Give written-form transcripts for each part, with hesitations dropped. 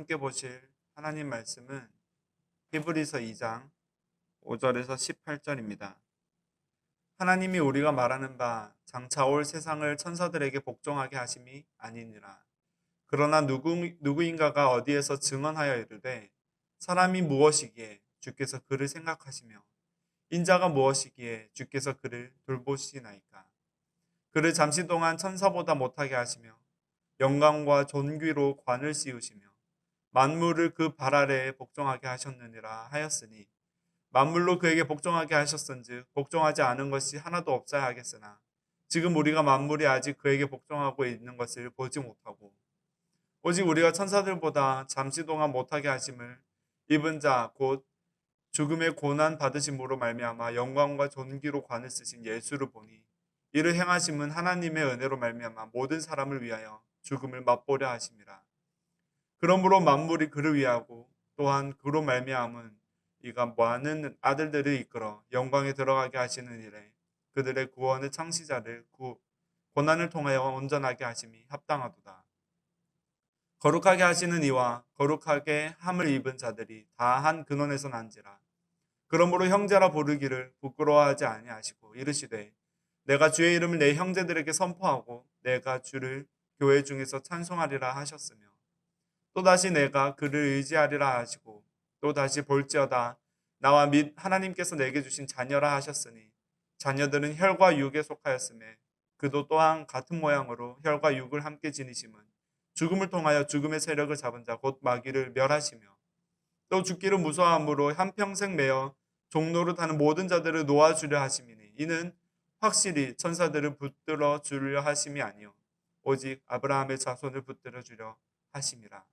함께 보실 하나님 말씀은 히브리서 2장 5절에서 18절입니다. 하나님이 우리가 말하는 바 장차 올 세상을 천사들에게 복종하게 하심이 아니니라. 그러나 누구인가가 어디에서 증언하여 이르되 사람이 무엇이기에 주께서 그를 생각하시며 인자가 무엇이기에 주께서 그를 돌보시나이까. 그를 잠시 동안 천사보다 못하게 하시며 영광과 존귀로 관을 씌우시며 만물을 그 발 아래에 복종하게 하셨느니라 하였으니 만물로 그에게 복종하게 하셨은즉 복종하지 않은 것이 하나도 없어야 하겠으나 지금 우리가 만물이 아직 그에게 복종하고 있는 것을 보지 못하고 오직 우리가 천사들보다 잠시 동안 못하게 하심을 입은 자 곧 죽음의 고난 받으심으로 말미암아 영광과 존귀로 관을 쓰신 예수를 보니 이를 행하심은 하나님의 은혜로 말미암아 모든 사람을 위하여 죽음을 맛보려 하심이라. 그러므로 만물이 그를 위하고 또한 그로 말미암은 이가 많은 아들들을 이끌어 영광에 들어가게 하시는 일에 그들의 구원의 창시자를 고난을 통하여 온전하게 하심이 합당하도다. 거룩하게 하시는 이와 거룩하게 함을 입은 자들이 다 한 근원에서 난지라. 그러므로 형제라 부르기를 부끄러워하지 아니하시고 이르시되 내가 주의 이름을 내 형제들에게 선포하고 내가 주를 교회 중에서 찬송하리라 하셨으며 또다시 내가 그를 의지하리라 하시고 또다시 볼지어다 나와 및 하나님께서 내게 주신 자녀라 하셨으니 자녀들은 혈과 육에 속하였음에 그도 또한 같은 모양으로 혈과 육을 함께 지니심은 죽음을 통하여 죽음의 세력을 잡은 자 곧 마귀를 멸하시며 또 죽기를 무서워함으로 한평생 매어 종노릇 하는 모든 자들을 놓아주려 하심이니 이는 확실히 천사들을 붙들어 주려 하심이 아니요 오직 아브라함의 자손을 붙들어 주려 하심이라.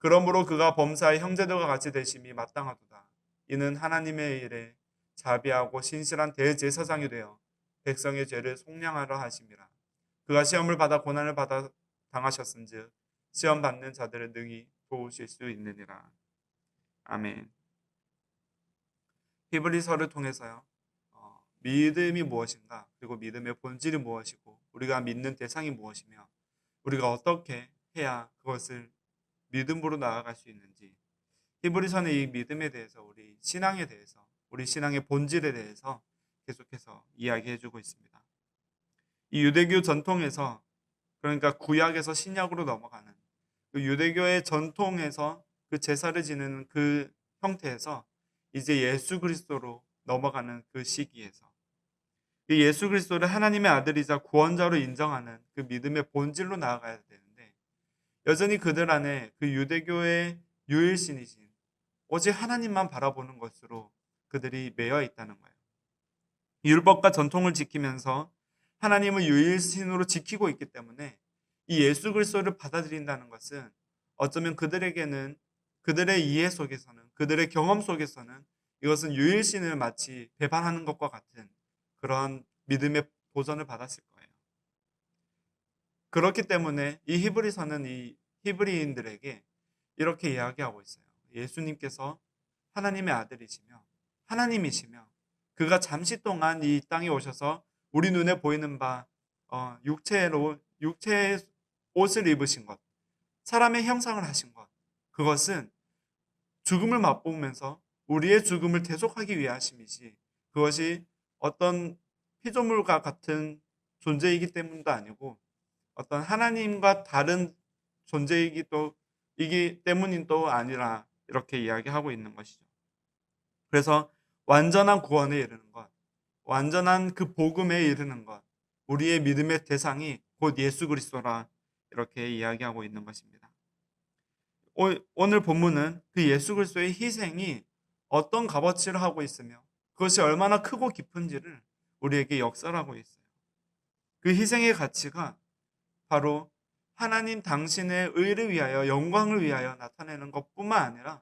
그러므로 그가 범사의 형제들과 같이 되심이 마땅하도다. 이는 하나님의 일에 자비하고 신실한 대제사장이 되어 백성의 죄를 속량하려 하심이라. 그가 시험을 받아 고난을 받아 당하셨은즉 시험 받는 자들을 능히 도우실 수 있느니라. 아멘. 히브리서를 통해서요. 믿음이 무엇인가, 그리고 믿음의 본질이 무엇이고 우리가 믿는 대상이 무엇이며 우리가 어떻게 해야 그것을 믿음으로 나아갈 수 있는지, 히브리서는 이 믿음에 대해서, 우리 신앙에 대해서, 우리 신앙의 본질에 대해서 계속해서 이야기해주고 있습니다. 이 유대교 전통에서, 그러니까 구약에서 신약으로 넘어가는 그 유대교의 전통에서 그 제사를 지내는 그 형태에서 이제 예수 그리스도로 넘어가는 그 시기에서 이 예수 그리스도를 하나님의 아들이자 구원자로 인정하는 그 믿음의 본질로 나아가야 되는데, 여전히 그들 안에 그 유대교의 유일신이신 오직 하나님만 바라보는 것으로 그들이 매여 있다는 거예요. 율법과 전통을 지키면서 하나님을 유일신으로 지키고 있기 때문에 이 예수 그리스도를 받아들인다는 것은 어쩌면 그들에게는, 그들의 이해 속에서는, 그들의 경험 속에서는 이것은 유일신을 마치 배반하는 것과 같은 그런 믿음의 도전을 받았을 거예요. 그렇기 때문에 이 히브리서는 이 히브리인들에게 이렇게 이야기하고 있어요. 예수님께서 하나님의 아들이시며 하나님이시며 그가 잠시 동안 이 땅에 오셔서 우리 눈에 보이는 바 육체의 옷을 입으신 것, 사람의 형상을 하신 것, 그것은 죽음을 맛보면서 우리의 죽음을 대속하기 위하심이지 그것이 어떤 피조물과 같은 존재이기 때문도 아니고 어떤 하나님과 다른 존재이기 때문인 또 아니라 이렇게 이야기하고 있는 것이죠. 그래서 완전한 구원에 이르는 것, 완전한 그 복음에 이르는 것, 우리의 믿음의 대상이 곧 예수 그리스도라 이렇게 이야기하고 있는 것입니다. 오늘 본문은 그 예수 그리스도의 희생이 어떤 값어치를 하고 있으며 그것이 얼마나 크고 깊은지를 우리에게 역설하고 있어요. 그 희생의 가치가 바로 하나님 당신의 의를 위하여, 영광을 위하여 나타내는 것뿐만 아니라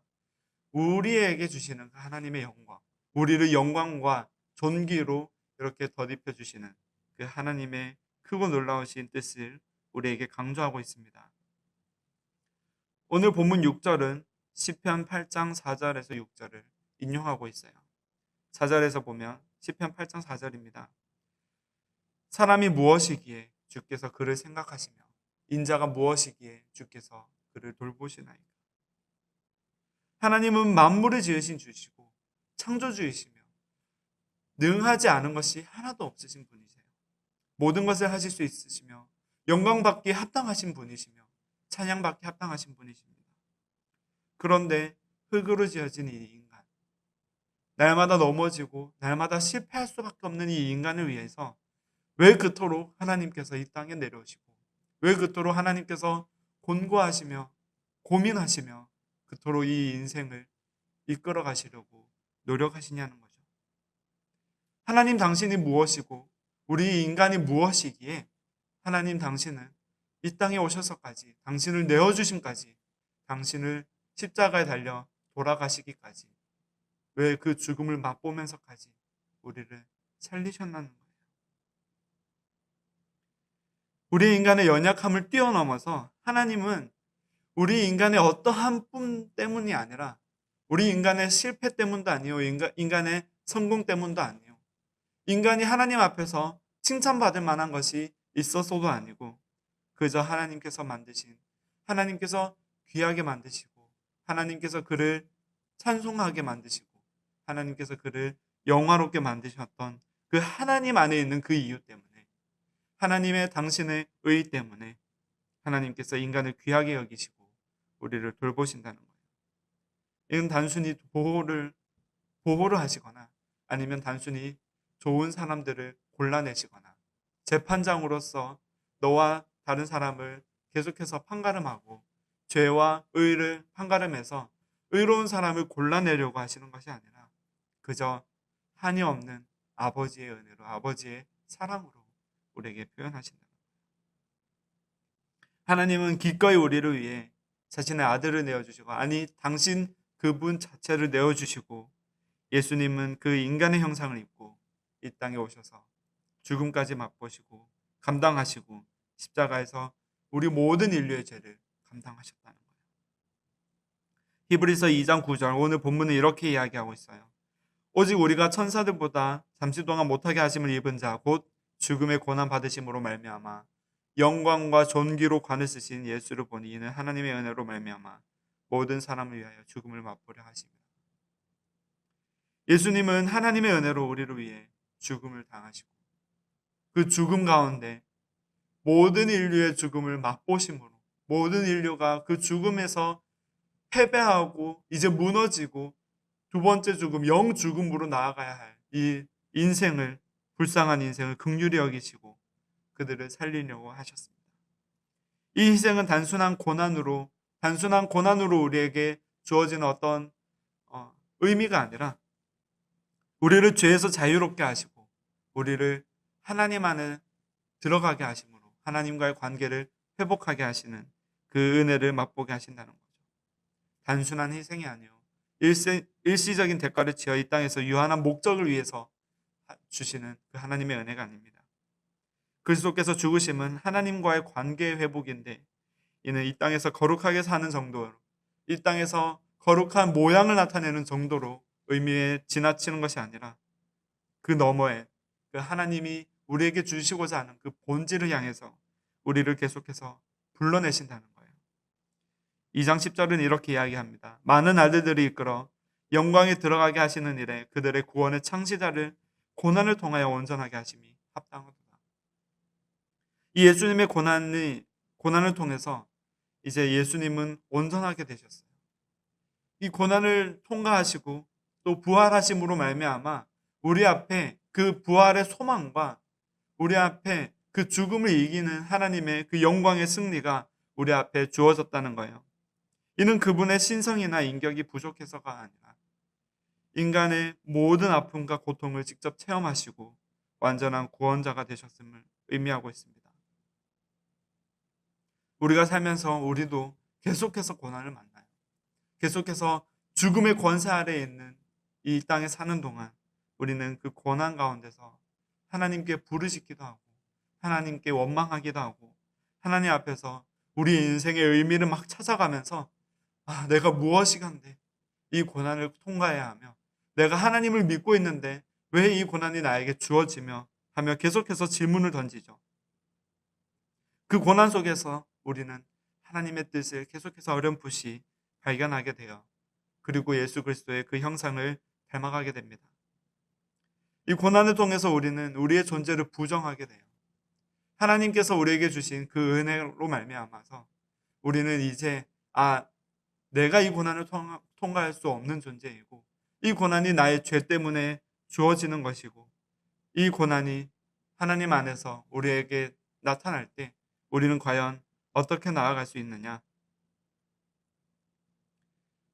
우리에게 주시는 그 하나님의 영광, 우리를 영광과 존귀로 이렇게 덧입혀 주시는 그 하나님의 크고 놀라우신 뜻을 우리에게 강조하고 있습니다. 오늘 본문 6절은 시편 8장 4절에서 6절을 인용하고 있어요. 4절에서 보면 시편 8장 4절입니다. 사람이 무엇이기에 주께서 그를 생각하시며 인자가 무엇이기에 주께서 그를 돌보시나이까. 하나님은 만물을 지으신 주시고 창조주이시며 능하지 않은 것이 하나도 없으신 분이세요. 모든 것을 하실 수 있으시며 영광받기에 합당하신 분이시며 찬양받기에 합당하신 분이십니다. 그런데 흙으로 지어진 이 인간, 날마다 넘어지고 날마다 실패할 수밖에 없는 이 인간을 위해서 왜 그토록 하나님께서 이 땅에 내려오시고 왜 그토록 하나님께서 곤고하시며 고민하시며 그토록 이 인생을 이끌어 가시려고 노력하시냐는 거죠. 하나님 당신이 무엇이고 우리 인간이 무엇이기에 하나님 당신은 이 땅에 오셔서까지 당신을 내어주심까지 당신을 십자가에 달려 돌아가시기까지 왜 그 죽음을 맛보면서까지 우리를 살리셨나는 거예요. 우리 인간의 연약함을 뛰어넘어서 하나님은 우리 인간의 어떠한 뿐 때문이 아니라 우리 인간의 실패 때문도 아니요 인간의 성공 때문도 아니요 인간이 하나님 앞에서 칭찬받을 만한 것이 있어서도 아니고 그저 하나님께서 만드신 하나님께서 귀하게 만드시고 하나님께서 그를 찬송하게 만드시고 하나님께서 그를 영화롭게 만드셨던 그 하나님 안에 있는 그 이유 때문에 하나님의 당신의 의 때문에 하나님께서 인간을 귀하게 여기시고 우리를 돌보신다는 거예요. 이건 단순히 보호를 하시거나 아니면 단순히 좋은 사람들을 골라내시거나 재판장으로서 너와 다른 사람을 계속해서 판가름하고 죄와 의를 판가름해서 의로운 사람을 골라내려고 하시는 것이 아니라 그저 한이 없는 아버지의 은혜로 아버지의 사랑으로 우리에게 표현하신다. 하나님은 기꺼이 우리를 위해 자신의 아들을 내어주시고 아니 당신 그분 자체를 내어주시고 예수님은 그 인간의 형상을 입고 이 땅에 오셔서 죽음까지 맛보시고 감당하시고 십자가에서 우리 모든 인류의 죄를 감당하셨다는 거예요. 히브리서 2장 9절 오늘 본문은 이렇게 이야기하고 있어요. 오직 우리가 천사들보다 잠시 동안 못하게 하심을 입은 자 곧 죽음의 고난 받으심으로 말미암아 영광과 존귀로 관을 쓰신 예수를 보니 이는 하나님의 은혜로 말미암아 모든 사람을 위하여 죽음을 맛보려 하십니다. 예수님은 하나님의 은혜로 우리를 위해 죽음을 당하시고 그 죽음 가운데 모든 인류의 죽음을 맛보심으로 모든 인류가 그 죽음에서 패배하고 이제 무너지고 두 번째 죽음, 영 죽음으로 나아가야 할 이 인생을 불쌍한 인생을 긍휼히 여기시고 그들을 살리려고 하셨습니다. 이 희생은 단순한 고난으로 우리에게 주어지는 어떤 의미가 아니라 우리를 죄에서 자유롭게 하시고 우리를 하나님 안에 들어가게 하심으로 하나님과의 관계를 회복하게 하시는 그 은혜를 맛보게 하신다는 거죠. 단순한 희생이 아니요 일시적인 대가를 지어 이 땅에서 유한한 목적을 위해서 주시는 그 하나님의 은혜가 아닙니다. 그리스도께서 죽으심은 하나님과의 관계의 회복인데 이는 이 땅에서 거룩하게 사는 정도로 이 땅에서 거룩한 모양을 나타내는 정도로 의미에 지나치는 것이 아니라 그 너머에 그 하나님이 우리에게 주시고자 하는 그 본질을 향해서 우리를 계속해서 불러내신다는 거예요. 2장 10절은 이렇게 이야기합니다. 많은 아들들이 이끌어 영광에 들어가게 하시는 일에 그들의 구원의 창시자를 고난을 통하여 온전하게 하심이 합당하도다. 이 예수님의 고난을 통해서 이제 예수님은 온전하게 되셨어요. 이 고난을 통과하시고 또 부활하심으로 말미암아 우리 앞에 그 부활의 소망과 우리 앞에 그 죽음을 이기는 하나님의 그 영광의 승리가 우리 앞에 주어졌다는 거예요. 이는 그분의 신성이나 인격이 부족해서가 아니라 인간의 모든 아픔과 고통을 직접 체험하시고 완전한 구원자가 되셨음을 의미하고 있습니다. 우리가 살면서 우리도 계속해서 고난을 만나요. 계속해서 죽음의 권세 아래에 있는 이 땅에 사는 동안 우리는 그 고난 가운데서 하나님께 부르짖기도 하고 하나님께 원망하기도 하고 하나님 앞에서 우리 인생의 의미를 막 찾아가면서 내가 무엇이간데 이 고난을 통과해야 하며 내가 하나님을 믿고 있는데 왜 이 고난이 나에게 주어지며 하며 계속해서 질문을 던지죠. 그 고난 속에서 우리는 하나님의 뜻을 계속해서 어렴풋이 발견하게 되어 그리고 예수 그리스도의 그 형상을 닮아가게 됩니다. 이 고난을 통해서 우리는 우리의 존재를 부정하게 돼요. 하나님께서 우리에게 주신 그 은혜로 말미암아서 우리는 이제 내가 이 고난을 통과할 수 없는 존재이고 이 고난이 나의 죄 때문에 주어지는 것이고 이 고난이 하나님 안에서 우리에게 나타날 때 우리는 과연 어떻게 나아갈 수 있느냐?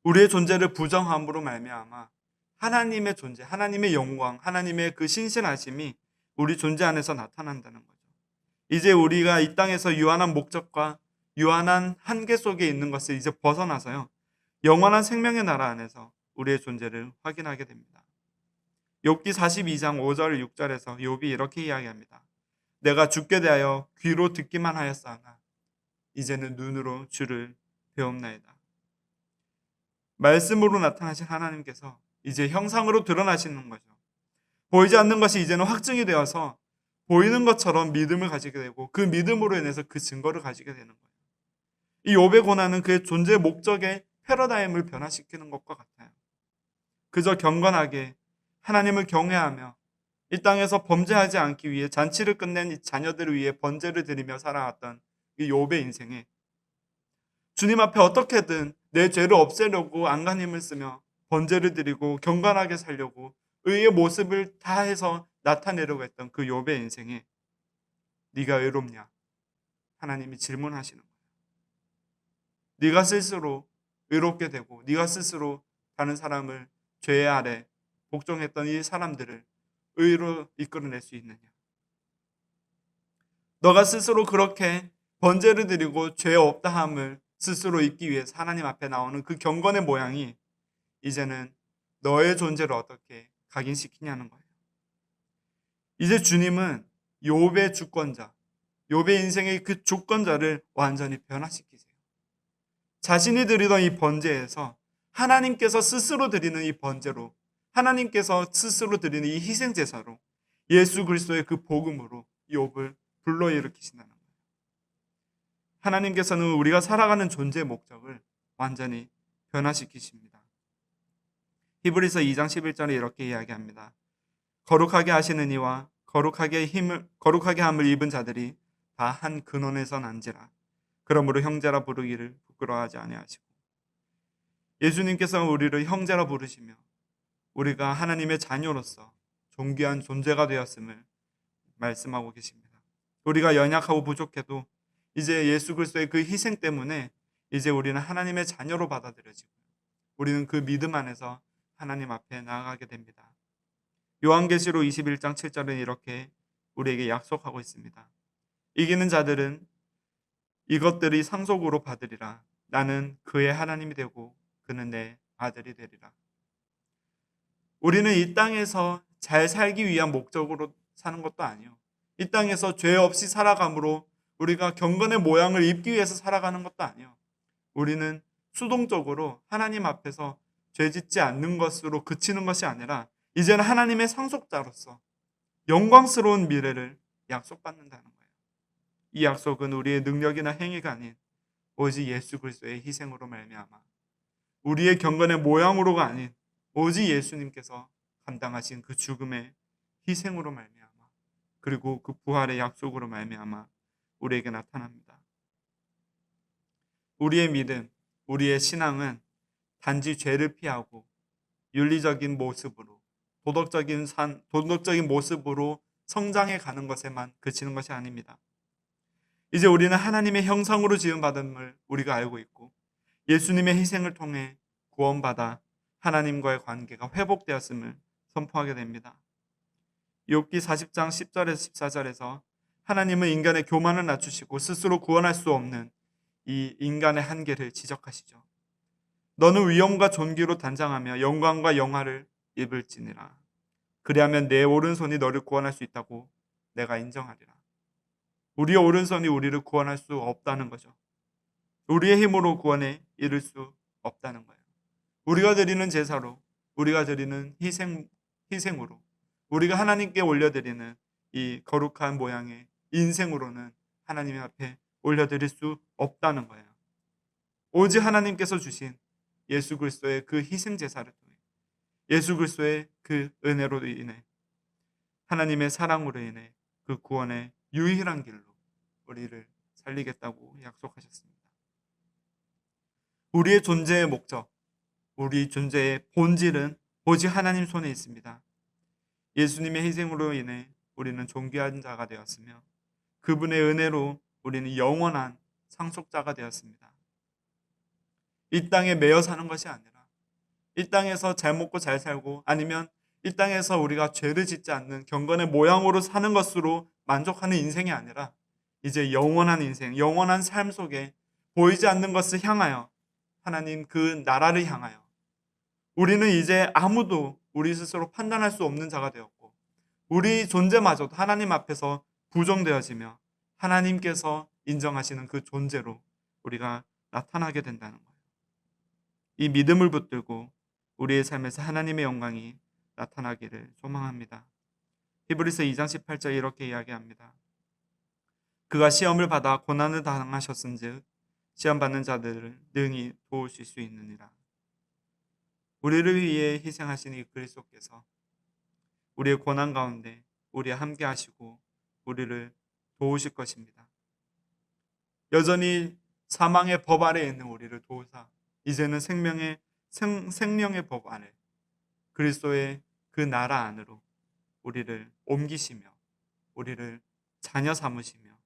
우리의 존재를 부정함으로 말미암아 하나님의 존재, 하나님의 영광, 하나님의 그 신실하심이 우리 존재 안에서 나타난다는 거죠. 이제 우리가 이 땅에서 유한한 목적과 유한한 한계 속에 있는 것을 이제 벗어나서요. 영원한 생명의 나라 안에서 우리의 존재를 확인하게 됩니다. 욥기 42장 5절 6절에서 욥이 이렇게 이야기합니다. 내가 주께 대하여 귀로 듣기만 하였사오나 이제는 눈으로 주를 배움나이다. 말씀으로 나타나신 하나님께서 이제 형상으로 드러나시는 거죠. 보이지 않는 것이 이제는 확증이 되어서 보이는 것처럼 믿음을 가지게 되고 그 믿음으로 인해서 그 증거를 가지게 되는 거예요. 이 욥의 고난은 그의 존재의 목적의 패러다임을 변화시키는 것과 같아요. 그저 경건하게 하나님을 경외하며 이 땅에서 범죄하지 않기 위해 잔치를 끝낸 이 자녀들을 위해 번제를 드리며 살아왔던 이 욥의 인생에 주님 앞에 어떻게든 내 죄를 없애려고 안간힘을 쓰며 번제를 드리고 경건하게 살려고 의의 모습을 다해서 나타내려고 했던 그 욥의 인생에 네가 의롭냐? 하나님이 질문하시는 거예요. 네가 스스로 의롭게 되고 네가 스스로 다른 사람을 죄 아래 복종했던 이 사람들을 의로 이끌어낼 수 있느냐? 너가 스스로 그렇게 번제를 드리고 죄 없다함을 스스로 잊기 위해서 하나님 앞에 나오는 그 경건의 모양이 이제는 너의 존재를 어떻게 각인시키냐는 거예요. 이제 주님은 욥의 주권자, 욥의 인생의 그 주권자를 완전히 변화시키세요. 자신이 드리던 이 번제에서 하나님께서 스스로 드리는 이 번제로, 하나님께서 스스로 드리는 이 희생제사로 예수 그리스도의 그 복음으로 욥을 불러일으키신다는 거예요. 하나님께서는 우리가 살아가는 존재의 목적을 완전히 변화시키십니다. 히브리서 2장 11절에 이렇게 이야기합니다. 거룩하게 하시는 이와 거룩하게 함을 입은 자들이 다 한 근원에서 난지라. 그러므로 형제라 부르기를 부끄러워하지 아니하시고. 예수님께서 우리를 형제라 부르시며 우리가 하나님의 자녀로서 존귀한 존재가 되었음을 말씀하고 계십니다. 우리가 연약하고 부족해도 이제 예수 그리스도의 그 희생 때문에 이제 우리는 하나님의 자녀로 받아들여지고 우리는 그 믿음 안에서 하나님 앞에 나아가게 됩니다. 요한계시록 21장 7절은 이렇게 우리에게 약속하고 있습니다. 이기는 자들은 이것들이 상속으로 받으리라. 나는 그의 하나님이 되고 그는 내 아들이 되리라. 우리는 이 땅에서 잘 살기 위한 목적으로 사는 것도 아니요. 이 땅에서 죄 없이 살아감으로 우리가 경건의 모양을 입기 위해서 살아가는 것도 아니요. 우리는 수동적으로 하나님 앞에서 죄 짓지 않는 것으로 그치는 것이 아니라 이제는 하나님의 상속자로서 영광스러운 미래를 약속받는다는 거예요. 이 약속은 우리의 능력이나 행위가 아닌 오직 예수 그리스도의 희생으로 말미암아 우리의 경건의 모양으로가 아닌 오직 예수님께서 감당하신 그 죽음의 희생으로 말미암아 그리고 그 부활의 약속으로 말미암아 우리에게 나타납니다. 우리의 믿음, 우리의 신앙은 단지 죄를 피하고 윤리적인 모습으로 도덕적인 모습으로 성장해 가는 것에만 그치는 것이 아닙니다. 이제 우리는 하나님의 형상으로 지음받음을 우리가 알고 있고 예수님의 희생을 통해 구원받아 하나님과의 관계가 회복되었음을 선포하게 됩니다. 욥기 40장 10절에서 14절에서 하나님은 인간의 교만을 낮추시고 스스로 구원할 수 없는 이 인간의 한계를 지적하시죠. 너는 위엄과 존귀로 단장하며 영광과 영화를 입을지니라. 그리하면 내 오른손이 너를 구원할 수 있다고 내가 인정하리라. 우리의 오른손이 우리를 구원할 수 없다는 거죠. 우리의 힘으로 구원에 이를 수 없다는 거예요. 우리가 드리는 제사로, 우리가 드리는 희생으로, 우리가 하나님께 올려드리는 이 거룩한 모양의 인생으로는 하나님 앞에 올려드릴 수 없다는 거예요. 오직 하나님께서 주신 예수 그리스도의 그 희생 제사를 통해 예수 그리스도의 그 은혜로 인해 하나님의 사랑으로 인해 그 구원의 유일한 길로 우리를 살리겠다고 약속하셨습니다. 우리의 존재의 목적, 우리 존재의 본질은 오직 하나님 손에 있습니다. 예수님의 희생으로 인해 우리는 존귀한 자가 되었으며 그분의 은혜로 우리는 영원한 상속자가 되었습니다. 이 땅에 매여 사는 것이 아니라 이 땅에서 잘 먹고 잘 살고 아니면 이 땅에서 우리가 죄를 짓지 않는 경건의 모양으로 사는 것으로 만족하는 인생이 아니라 이제 영원한 인생, 영원한 삶 속에 보이지 않는 것을 향하여 하나님 그 나라를 향하여 우리는 이제 아무도 우리 스스로 판단할 수 없는 자가 되었고 우리 존재마저도 하나님 앞에서 부정되어지며 하나님께서 인정하시는 그 존재로 우리가 나타나게 된다는 거예요. 이 믿음을 붙들고 우리의 삶에서 하나님의 영광이 나타나기를 소망합니다. 히브리서 2장 18절 이렇게 이야기합니다. 그가 시험을 받아 고난을 당하셨은즉 시험 받는 자들을 능히 도우실 수 있느니라. 우리를 위해 희생하신 이 그리스도께서 우리의 고난 가운데 우리와 함께 하시고 우리를 도우실 것입니다. 여전히 사망의 법 아래에 있는 우리를 도우사 이제는 생명의 법 아래 그리스도의 그 나라 안으로 우리를 옮기시며 우리를 자녀 삼으시며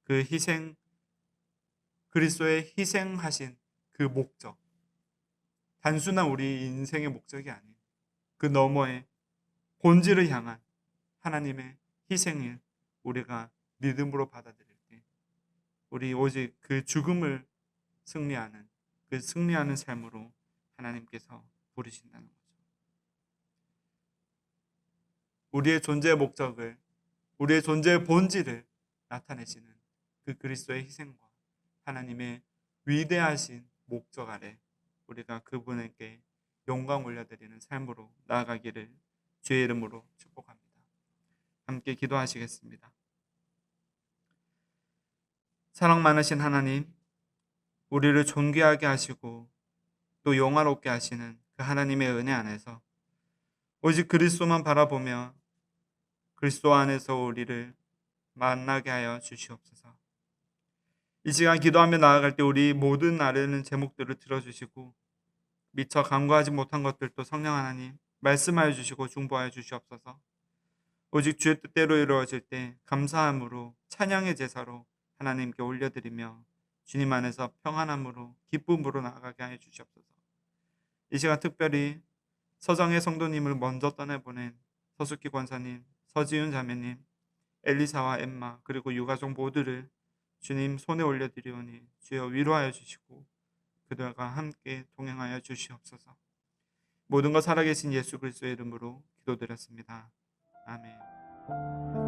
그 희생 그리스도의 희생하신 그 목적 단순한 우리 인생의 목적이 아닌 그 너머의 본질을 향한 하나님의 희생을 우리가 믿음으로 받아들일 때 우리 오직 그 죽음을 승리하는 그 승리하는 삶으로 하나님께서 부르신다는 거죠. 우리의 존재의 목적을 우리의 존재의 본질을 나타내시는 그 그리스도의 희생과 하나님의 위대하신 목적 아래 우리가 그분에게 영광 올려드리는 삶으로 나아가기를 주의 이름으로 축복합니다. 함께 기도하시겠습니다. 사랑 많으신 하나님, 우리를 존귀하게 하시고 또 영화롭게 하시는 그 하나님의 은혜 안에서 오직 그리스도만 바라보며 그리스도 안에서 우리를 만나게 하여 주시옵소서. 이 시간 기도하며 나아갈 때 우리 모든 아뢰는 제목들을 들어주시고 미처 간구하지 못한 것들도 성령 하나님 말씀하여 주시고 중보하여 주시옵소서. 오직 주의 뜻대로 이루어질 때 감사함으로 찬양의 제사로 하나님께 올려드리며 주님 안에서 평안함으로 기쁨으로 나아가게 하여 주시옵소서. 이 시간 특별히 서정의 성도님을 먼저 떠내보낸 서숙기 권사님, 서지윤 자매님, 엘리사와 엠마 그리고 유가족 모두를 주님 손에 올려드리오니 주여 위로하여 주시고 그들과 함께 동행하여 주시옵소서. 모든 것 살아계신 예수 그리스도의 이름으로 기도드렸습니다. 아멘.